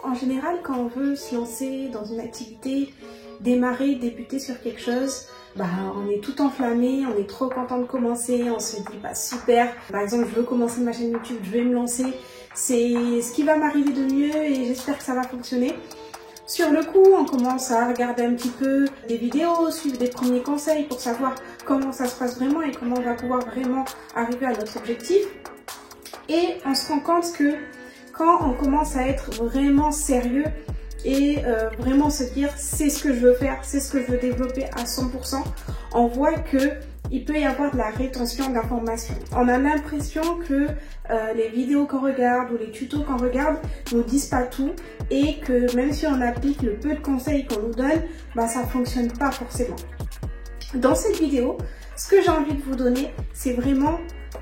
En général, quand on veut se lancer dans une activité, débuter sur quelque chose, on est tout enflammé, on est trop content de commencer, on se dit super, par exemple je veux commencer ma chaîne YouTube, je vais me lancer, c'est ce qui va m'arriver de mieux et j'espère que ça va fonctionner. Sur le coup, on commence à regarder un petit peu des vidéos, suivre des premiers conseils pour savoir comment ça se passe vraiment et comment on va pouvoir vraiment arriver à notre objectif. Et on se rend compte que quand on commence à être vraiment sérieux et vraiment se dire c'est ce que je veux faire, c'est ce que je veux développer à 100%, on voit que il peut y avoir de la rétention d'informations. On a l'impression que les vidéos qu'on regarde ou les tutos qu'on regarde nous disent pas tout et que même si on applique le peu de conseils qu'on nous donne, ça fonctionne pas forcément. Dans cette vidéo, ce que j'ai envie de vous donner, c'est vraiment,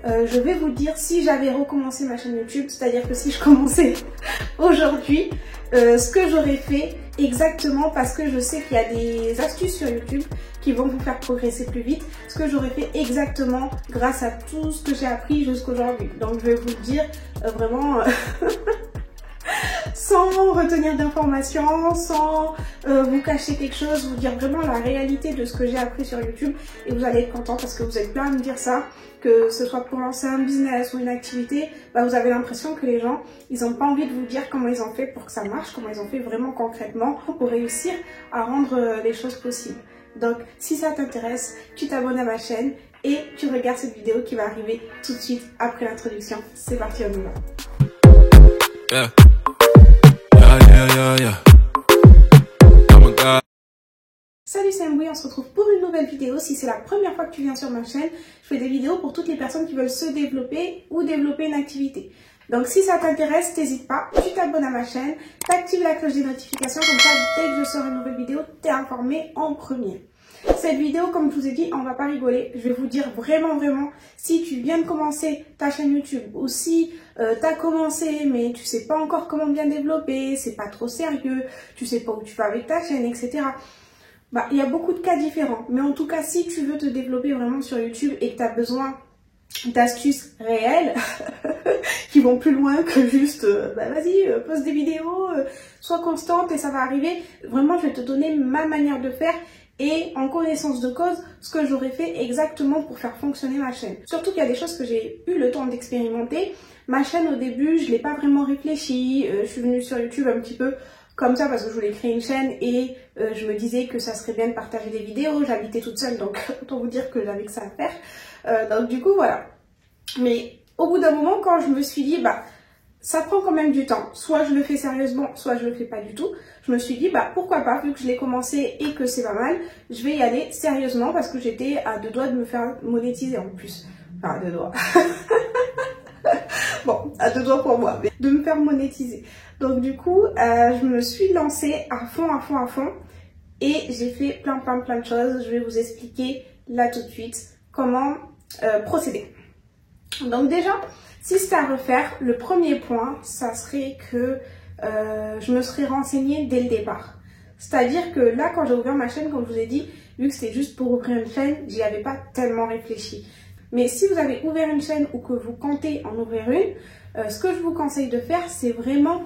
je vais vous dire si j'avais recommencé ma chaîne YouTube, c'est-à-dire que si je commençais aujourd'hui, ce que j'aurais fait exactement, parce que je sais qu'il y a des astuces sur YouTube qui vont vous faire progresser plus vite, ce que j'aurais fait exactement grâce à tout ce que j'ai appris jusqu'aujourd'hui. Donc je vais vous le dire vraiment sans retenir d'informations, sans vous cacher quelque chose, vous dire vraiment la réalité de ce que j'ai appris sur YouTube et vous allez être content parce que vous êtes plein à me dire ça, que ce soit pour lancer un business ou une activité, vous avez l'impression que les gens, ils n'ont pas envie de vous dire comment ils ont fait pour que ça marche, comment ils ont fait vraiment concrètement pour réussir à rendre les choses possibles. Donc si ça t'intéresse, tu t'abonnes à ma chaîne et tu regardes cette vidéo qui va arriver tout de suite après l'introduction. C'est parti, on y va. Yeah. Salut, c'est Mboui, on se retrouve pour une nouvelle vidéo. Si c'est la première fois que tu viens sur ma chaîne, je fais des vidéos pour toutes les personnes qui veulent se développer ou développer une activité. Donc si ça t'intéresse, n'hésite pas, tu t'abonnes à ma chaîne, t'actives la cloche des notifications, comme ça dès que je sors une nouvelle vidéo, t'es informé en premier. Cette vidéo, comme je vous ai dit, on va pas rigoler. Je vais vous dire vraiment, si tu viens de commencer ta chaîne YouTube ou si t'as commencé mais tu sais pas encore comment bien développer, c'est pas trop sérieux, tu sais pas où tu vas avec ta chaîne, etc. Il y a beaucoup de cas différents. Mais en tout cas, si tu veux te développer vraiment sur YouTube et que tu as besoin d'astuces réelles qui vont plus loin que juste vas-y, poste des vidéos, sois constante et ça va arriver. Vraiment, je vais te donner ma manière de faire et en connaissance de cause, ce que j'aurais fait exactement pour faire fonctionner ma chaîne. Surtout qu'il y a des choses que j'ai eu le temps d'expérimenter. Ma chaîne au début, je l'ai pas vraiment réfléchi. Je suis venue sur YouTube un petit peu comme ça parce que je voulais créer une chaîne et je me disais que ça serait bien de partager des vidéos. J'habitais toute seule, donc autant vous dire que j'avais que ça à faire. Donc du coup, voilà. Mais au bout d'un moment, quand je me suis dit, ça prend quand même du temps. Soit je le fais sérieusement, soit je le fais pas du tout. Je me suis dit, pourquoi pas, vu que je l'ai commencé et que c'est pas mal, je vais y aller sérieusement parce que j'étais à 2 doigts de me faire monétiser en plus. Enfin, à 2 doigts. Bon, à 2 doigts pour moi, mais de me faire monétiser. Donc du coup, je me suis lancée à fond et j'ai fait plein de choses. Je vais vous expliquer là tout de suite comment procéder. Donc déjà, si c'était à refaire, le premier point, ça serait que je me serais renseignée dès le départ. C'est-à-dire que là, quand j'ai ouvert ma chaîne, comme je vous ai dit, vu que c'était juste pour ouvrir une chaîne, j'y avais pas tellement réfléchi. Mais si vous avez ouvert une chaîne ou que vous comptez en ouvrir une, ce que je vous conseille de faire, c'est vraiment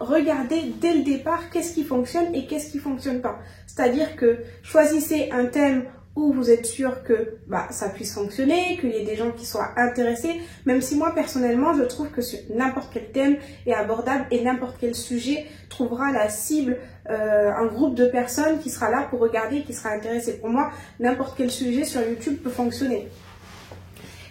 regarder dès le départ qu'est-ce qui fonctionne et qu'est-ce qui fonctionne pas. C'est-à-dire que choisissez un thème où vous êtes sûr que ça puisse fonctionner, qu'il y ait des gens qui soient intéressés, même si moi personnellement je trouve que sur n'importe quel thème est abordable et n'importe quel sujet trouvera la cible, un groupe de personnes qui sera là pour regarder, qui sera intéressé. Pour moi, n'importe quel sujet sur YouTube peut fonctionner.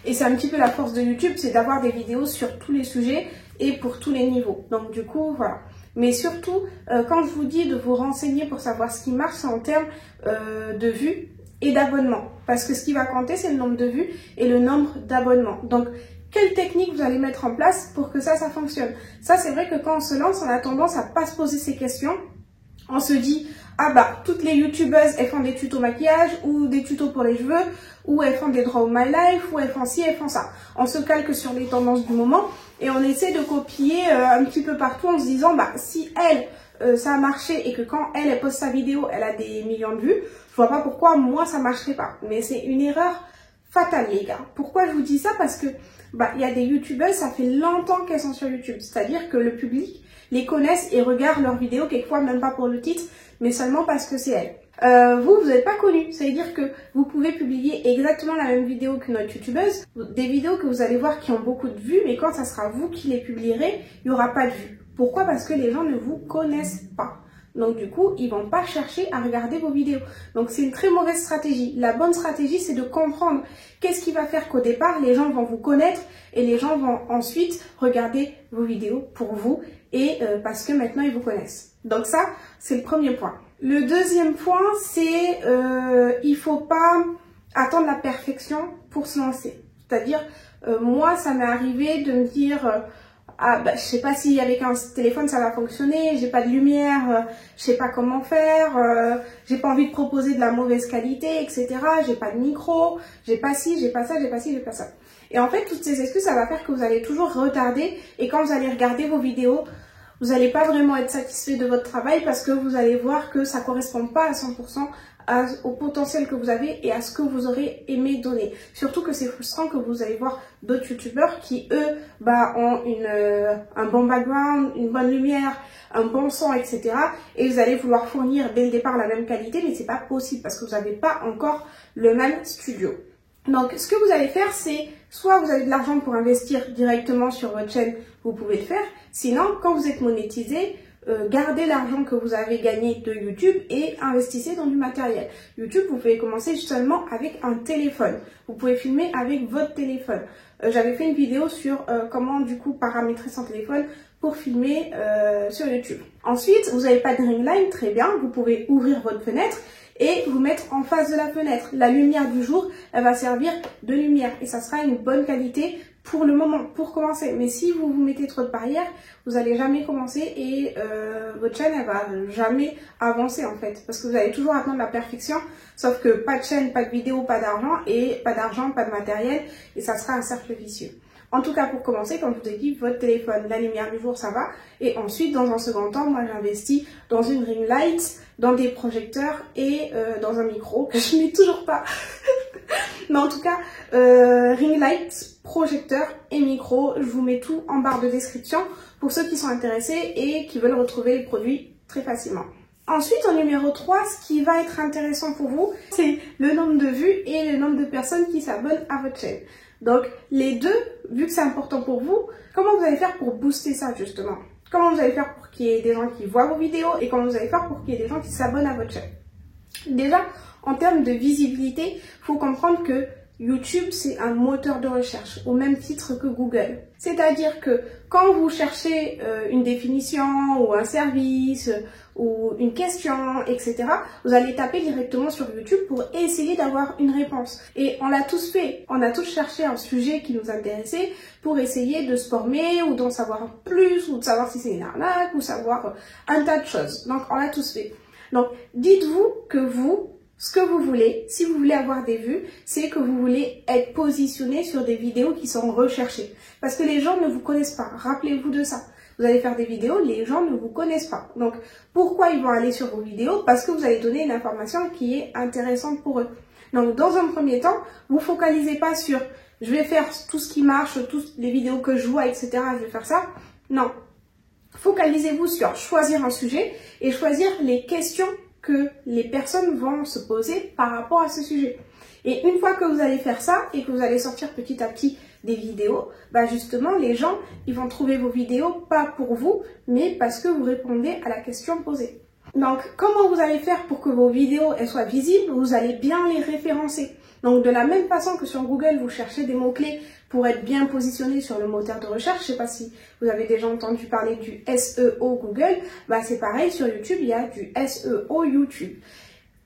Et c'est un petit peu la force de YouTube, c'est d'avoir des vidéos sur tous les sujets et pour tous les niveaux. Donc du coup, voilà. Mais surtout, quand je vous dis de vous renseigner pour savoir ce qui marche, c'est en termes de vues et d'abonnements. Parce que ce qui va compter, c'est le nombre de vues et le nombre d'abonnements. Donc, quelle technique vous allez mettre en place pour que ça fonctionne? Ça, c'est vrai que quand on se lance, on a tendance à pas se poser ces questions. On se dit, toutes les youtubeuses, elles font des tutos maquillage ou des tutos pour les cheveux, ou elles font des draw my life, ou elles font ci, elles font ça. On se calque sur les tendances du moment et on essaie de copier un petit peu partout en se disant, si elle, ça a marché et que quand elle poste sa vidéo, elle a des millions de vues, je vois pas pourquoi moi ça marcherait pas. Mais c'est une erreur fatale, les gars. Pourquoi je vous dis ça? Parce que il y a des youtubeuses, ça fait longtemps qu'elles sont sur YouTube. C'est-à-dire que le public, les connaissent et regardent leurs vidéos, quelquefois même pas pour le titre, mais seulement parce que c'est elles. Vous n'êtes pas connu, ça veut dire que vous pouvez publier exactement la même vidéo qu'une autre youtubeuse, des vidéos que vous allez voir qui ont beaucoup de vues, mais quand ça sera vous qui les publierez, il n'y aura pas de vues. Pourquoi? Parce que les gens ne vous connaissent pas. Donc du coup, ils vont pas chercher à regarder vos vidéos. Donc c'est une très mauvaise stratégie. La bonne stratégie, c'est de comprendre qu'est-ce qui va faire qu'au départ, les gens vont vous connaître et les gens vont ensuite regarder vos vidéos pour vous et parce que maintenant, ils vous connaissent. Donc ça, c'est le premier point. Le deuxième point, c'est il faut pas attendre la perfection pour se lancer. C'est-à-dire, moi, ça m'est arrivé de me dire... ah bah je sais pas si avec un téléphone ça va fonctionner, j'ai pas de lumière, je sais pas comment faire, j'ai pas envie de proposer de la mauvaise qualité, etc. J'ai pas de micro, j'ai pas ci, j'ai pas ça, j'ai pas ci, j'ai pas ça. Et en fait toutes ces excuses ça va faire que vous allez toujours retarder et quand vous allez regarder vos vidéos, vous n'allez pas vraiment être satisfait de votre travail parce que vous allez voir que ça correspond pas à 100% au potentiel que vous avez et à ce que vous aurez aimé donner. Surtout que c'est frustrant que vous allez voir d'autres youtubeurs qui, eux, ont un bon background, une bonne lumière, un bon son, etc. Et vous allez vouloir fournir dès le départ la même qualité, mais c'est pas possible parce que vous n'avez pas encore le même studio. Donc, ce que vous allez faire, c'est soit vous avez de l'argent pour investir directement sur votre chaîne, vous pouvez le faire. Sinon, quand vous êtes monétisé, gardez l'argent que vous avez gagné de YouTube et investissez dans du matériel. YouTube, vous pouvez commencer seulement avec un téléphone. Vous pouvez filmer avec votre téléphone. J'avais fait une vidéo sur comment du coup paramétrer son téléphone pour filmer sur YouTube. Ensuite, vous n'avez pas de ring light, très bien. Vous pouvez ouvrir votre fenêtre et vous mettre en face de la fenêtre. La lumière du jour, elle va servir de lumière et ça sera une bonne qualité pour le moment, pour commencer. Mais si vous vous mettez trop de barrières, vous n'allez jamais commencer et votre chaîne, elle va jamais avancer en fait. Parce que vous allez toujours attendre la perfection, sauf que pas de chaîne, pas de vidéo, pas d'argent et pas d'argent, pas de matériel et ça sera un cercle vicieux. En tout cas, pour commencer, comme je vous ai dit, votre téléphone, la lumière du jour, ça va. Et ensuite, dans un second temps, moi, j'investis dans une ring light, dans des projecteurs et dans un micro que je mets toujours pas. Mais en tout cas, ring light, projecteur et micro, je vous mets tout en barre de description pour ceux qui sont intéressés et qui veulent retrouver les produits très facilement. Ensuite, en numéro 3, ce qui va être intéressant pour vous, c'est le nombre de vues et le nombre de personnes qui s'abonnent à votre chaîne. Donc, les deux, vu que c'est important pour vous, comment vous allez faire pour booster ça, justement? Comment vous allez faire pour qu'il y ait des gens qui voient vos vidéos et comment vous allez faire pour qu'il y ait des gens qui s'abonnent à votre chaîne? Déjà, en termes de visibilité, il faut comprendre que YouTube, c'est un moteur de recherche, au même titre que Google. C'est-à-dire que quand vous cherchez une définition ou un service ou une question, etc., vous allez taper directement sur YouTube pour essayer d'avoir une réponse. Et on l'a tous fait. On a tous cherché un sujet qui nous intéressait pour essayer de se former ou d'en savoir plus ou de savoir si c'est une arnaque ou savoir un tas de choses. Donc, on l'a tous fait. Donc, dites-vous que vous, ce que vous voulez, si vous voulez avoir des vues, c'est que vous voulez être positionné sur des vidéos qui sont recherchées. Parce que les gens ne vous connaissent pas. Rappelez-vous de ça. Vous allez faire des vidéos, les gens ne vous connaissent pas. Donc, pourquoi ils vont aller sur vos vidéos? Parce que vous allez donner une information qui est intéressante pour eux. Donc, dans un premier temps, vous focalisez pas sur « je vais faire tout ce qui marche, toutes les vidéos que je vois, etc. je vais faire ça ». Non. Focalisez-vous sur choisir un sujet et choisir les questions que les personnes vont se poser par rapport à ce sujet. Et une fois que vous allez faire ça et que vous allez sortir petit à petit des vidéos, justement les gens ils vont trouver vos vidéos pas pour vous, mais parce que vous répondez à la question posée. Donc comment vous allez faire pour que vos vidéos elles soient visibles? Vous allez bien les référencer. Donc de la même façon que sur Google vous cherchez des mots-clés pour être bien positionné sur le moteur de recherche, je sais pas si vous avez déjà entendu parler du SEO Google, c'est pareil sur YouTube, il y a du SEO YouTube.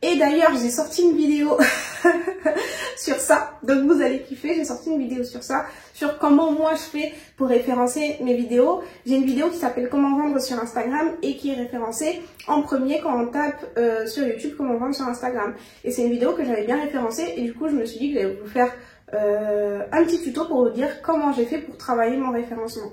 Et d'ailleurs, j'ai sorti une vidéo sur ça, donc vous allez kiffer, j'ai sorti une vidéo sur ça, sur comment moi je fais pour référencer mes vidéos. J'ai une vidéo qui s'appelle comment vendre sur Instagram et qui est référencée en premier quand on tape sur YouTube comment vendre sur Instagram. Et c'est une vidéo que j'avais bien référencée et du coup je me suis dit que j'allais vous faire un petit tuto pour vous dire comment j'ai fait pour travailler mon référencement.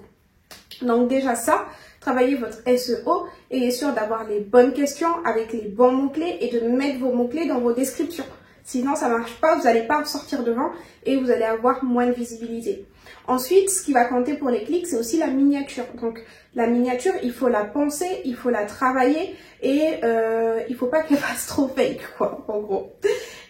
Donc déjà ça, travaillez votre SEO et être sûr d'avoir les bonnes questions avec les bons mots-clés et de mettre vos mots-clés dans vos descriptions. Sinon, ça marche pas, vous n'allez pas sortir devant et vous allez avoir moins de visibilité. Ensuite, ce qui va compter pour les clics, c'est aussi la miniature. Donc, la miniature, il faut la penser, il faut la travailler et il faut pas qu'elle fasse trop fake, quoi, en gros.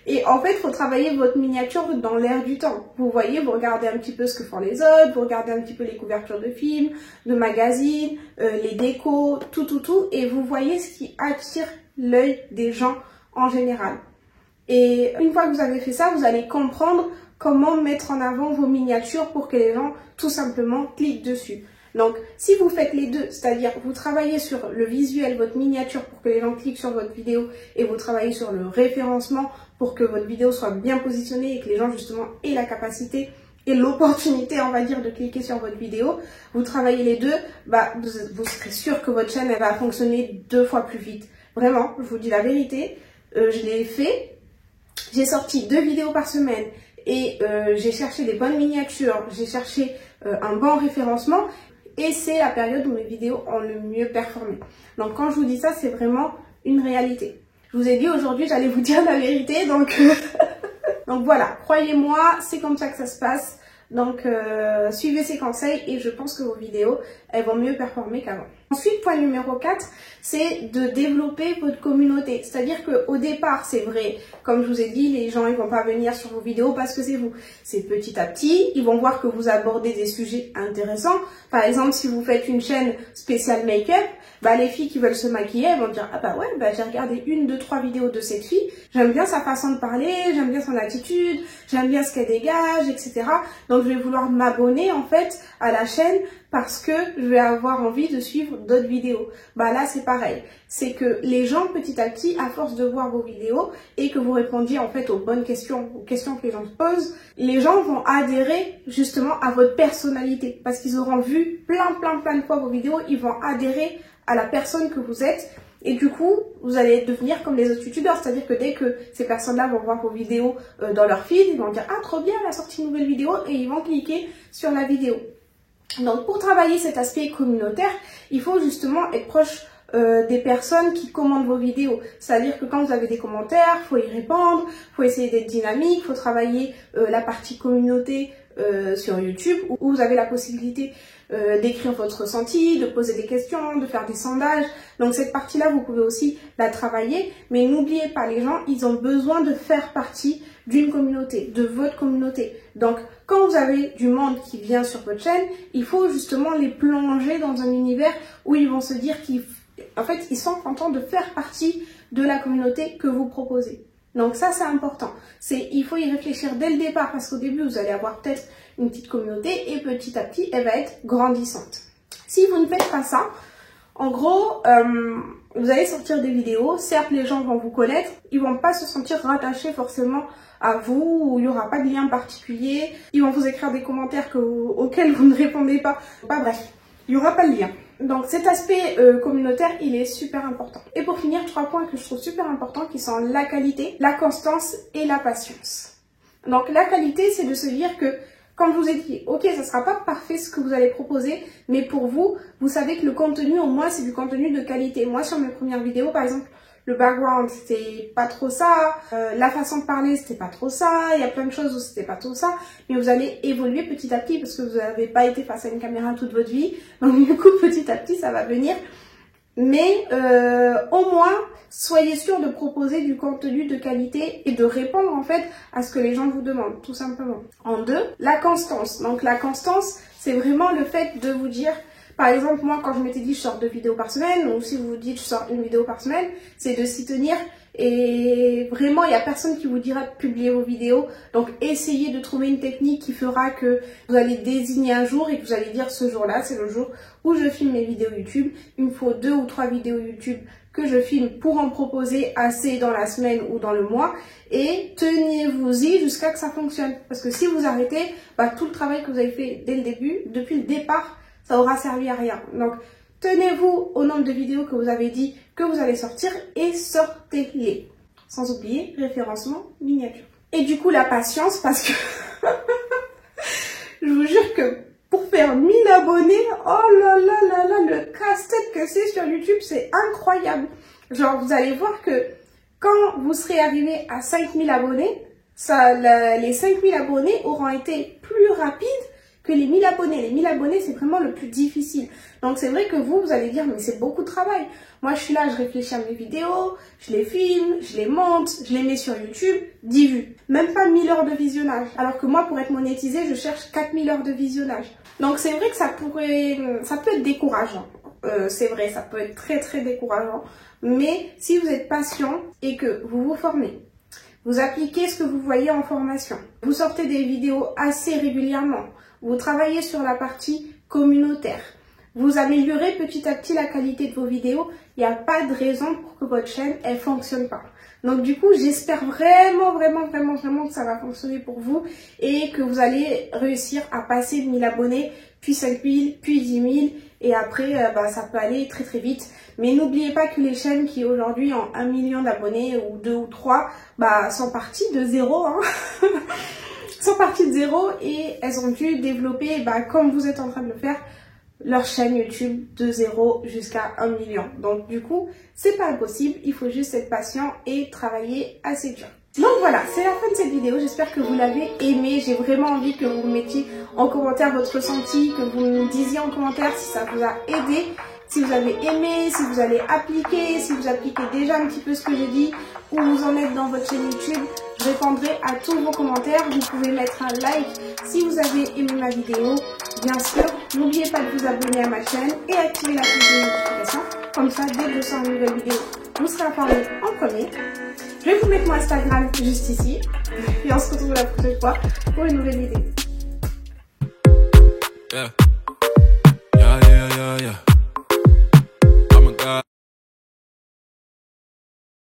Et en fait, il faut travailler votre miniature dans l'air du temps. Vous voyez, vous regardez un petit peu ce que font les autres, vous regardez un petit peu les couvertures de films, de magazines, les décos, tout, et vous voyez ce qui attire l'œil des gens en général. Et une fois que vous avez fait ça, vous allez comprendre comment mettre en avant vos miniatures pour que les gens, tout simplement, cliquent dessus. Donc, si vous faites les deux, c'est-à-dire vous travaillez sur le visuel, votre miniature pour que les gens cliquent sur votre vidéo et vous travaillez sur le référencement pour que votre vidéo soit bien positionnée et que les gens justement aient la capacité et l'opportunité, on va dire, de cliquer sur votre vidéo, vous travaillez les deux, vous serez sûr que votre chaîne elle va fonctionner 2 fois plus vite. Vraiment, je vous dis la vérité, je l'ai fait, j'ai sorti 2 vidéos par semaine et j'ai cherché des bonnes miniatures, j'ai cherché un bon référencement. Et c'est la période où mes vidéos ont le mieux performé. Donc quand je vous dis ça, c'est vraiment une réalité. Je vous ai dit aujourd'hui, j'allais vous dire la vérité. Donc, donc voilà, croyez-moi, c'est comme ça que ça se passe. Donc suivez ces conseils et je pense que vos vidéos, elles vont mieux performer qu'avant. Ensuite, point numéro 4, c'est de développer votre communauté. C'est-à-dire qu'au départ, c'est vrai, comme je vous ai dit, les gens ils vont pas venir sur vos vidéos parce que c'est vous. C'est petit à petit, ils vont voir que vous abordez des sujets intéressants. Par exemple, si vous faites une chaîne spéciale make-up, les filles qui veulent se maquiller, elles vont dire « Ah bah ouais, j'ai regardé 1, 2, 3 vidéos de cette fille, j'aime bien sa façon de parler, j'aime bien son attitude, j'aime bien ce qu'elle dégage, etc. » Donc je vais vouloir m'abonner en fait à la chaîne parce que je vais avoir envie de suivre d'autres vidéos. Là c'est pareil, c'est que les gens petit à petit, à force de voir vos vidéos et que vous répondiez en fait aux bonnes questions, aux questions que les gens se posent, les gens vont adhérer justement à votre personnalité parce qu'ils auront vu plein de fois vos vidéos, ils vont adhérer à la personne que vous êtes et du coup vous allez devenir comme les autres youtubeurs, c'est à dire que dès que ces personnes là vont voir vos vidéos dans leur feed, ils vont dire ah trop bien, elle a sorti une nouvelle vidéo et ils vont cliquer sur la vidéo. Donc pour travailler cet aspect communautaire, il faut justement être proche des personnes qui commandent vos vidéos. C'est-à-dire que quand vous avez des commentaires, faut y répondre, faut essayer d'être dynamique, faut travailler la partie communauté sur YouTube où vous avez la possibilité d'écrire votre ressenti, de poser des questions, de faire des sondages. Donc cette partie-là, vous pouvez aussi la travailler. Mais n'oubliez pas, les gens, ils ont besoin de faire partie d'une communauté, de votre communauté. Donc quand vous avez du monde qui vient sur votre chaîne, il faut justement les plonger dans un univers où ils vont se dire qu'en fait, ils sont contents de faire partie de la communauté que vous proposez. Donc ça, c'est important. Il faut y réfléchir dès le départ parce qu'au début, vous allez avoir peut-être une petite communauté et petit à petit, elle va être grandissante. Si vous ne faites pas ça, en gros, vous allez sortir des vidéos. Certes, les gens vont vous connaître. Ils vont pas se sentir rattachés forcément à vous, ou il n'y aura pas de lien particulier. Ils vont vous écrire des commentaires auxquels vous ne répondez pas. Bref, il n'y aura pas de lien. Donc cet aspect communautaire, il est super important. Et pour finir, 3 points que je trouve super importants qui sont la qualité, la constance et la patience. Donc la qualité, c'est de se dire que quand je vous ai dit, ok, ça sera pas parfait ce que vous allez proposer, mais pour vous, vous savez que le contenu, au moins, c'est du contenu de qualité. Moi, sur mes premières vidéos, par exemple, le background, c'était pas trop ça, la façon de parler, c'était pas trop ça, il y a plein de choses où c'était pas trop ça, mais vous allez évoluer petit à petit parce que vous n'avez pas été face à une caméra toute votre vie, donc du coup, petit à petit, ça va venir. Mais au moins, soyez sûr de proposer du contenu de qualité et de répondre en fait à ce que les gens vous demandent, tout simplement. En 2, la constance. Donc la constance, c'est vraiment le fait de vous dire, par exemple, moi quand je m'étais dit je sors 2 vidéos par semaine, ou si vous vous dites je sors 1 vidéo par semaine, c'est de s'y tenir. Et vraiment, il n'y a personne qui vous dira de publier vos vidéos. Donc, essayez de trouver une technique qui fera que vous allez désigner un jour et que vous allez dire ce jour-là, c'est le jour où je filme mes vidéos YouTube. Il me faut 2 ou 3 vidéos YouTube que je filme pour en proposer assez dans la semaine ou dans le mois. Et tenez-vous-y jusqu'à que ça fonctionne. Parce que si vous arrêtez, tout le travail que vous avez fait dès le début, depuis le départ, ça aura servi à rien. Donc, tenez-vous au nombre de vidéos que vous avez dit que vous allez sortir et sortez-les. Sans oublier référencement, miniature. Et du coup, la patience parce que je vous jure que pour faire 1000 abonnés, oh là là là là, le casse-tête que c'est sur YouTube, c'est incroyable. Genre, vous allez voir que Quand vous serez arrivé à 5000 abonnés, les 5000 abonnés auront été plus rapides que les 1000 abonnés. Les 1000 abonnés, c'est vraiment le plus difficile. Donc c'est vrai que vous allez dire, mais c'est beaucoup de travail. Moi, je suis là, je réfléchis à mes vidéos, je les filme, je les monte, je les mets sur YouTube, 10 vues. Même pas 1000 heures de visionnage. Alors que moi, pour être monétisée, je cherche 4000 heures de visionnage. Donc c'est vrai que ça peut être décourageant. C'est vrai, ça peut être très très décourageant. Mais si vous êtes patient et que vous vous formez, vous appliquez ce que vous voyez en formation, vous sortez des vidéos assez régulièrement, vous travaillez sur la partie communautaire, vous améliorez petit à petit la qualité de vos vidéos, il n'y a pas de raison pour que votre chaîne, elle fonctionne pas. Donc du coup, j'espère vraiment que ça va fonctionner pour vous et que vous allez réussir à passer de 1000 abonnés, puis 5000, puis 10 000 et après, ça peut aller très très vite. Mais n'oubliez pas que les chaînes qui aujourd'hui ont 1 million d'abonnés ou 2 ou 3, sont parties de zéro. Hein. Sont parties de zéro et elles ont dû développer, comme vous êtes en train de le faire, leur chaîne YouTube de 0 jusqu'à 1 million. Donc du coup, c'est pas impossible, il faut juste être patient et travailler assez dur. Donc voilà, c'est la fin de cette vidéo, j'espère que vous l'avez aimé. J'ai vraiment envie que vous mettiez en commentaire votre ressenti, que vous me disiez en commentaire si ça vous a aidé, si vous avez aimé, si vous allez appliquer, si vous appliquez déjà un petit peu ce que j'ai dit, où vous en êtes dans votre chaîne YouTube. Je répondrai à tous vos commentaires. Vous pouvez mettre un like si vous avez aimé ma vidéo. Bien sûr, n'oubliez pas de vous abonner à ma chaîne et activer la cloche de notification. Comme ça, dès que je sors une nouvelle vidéo, vous serez informé en premier. Je vais vous mettre mon Instagram juste ici. Et on se retrouve la prochaine fois pour une nouvelle vidéo. Yeah.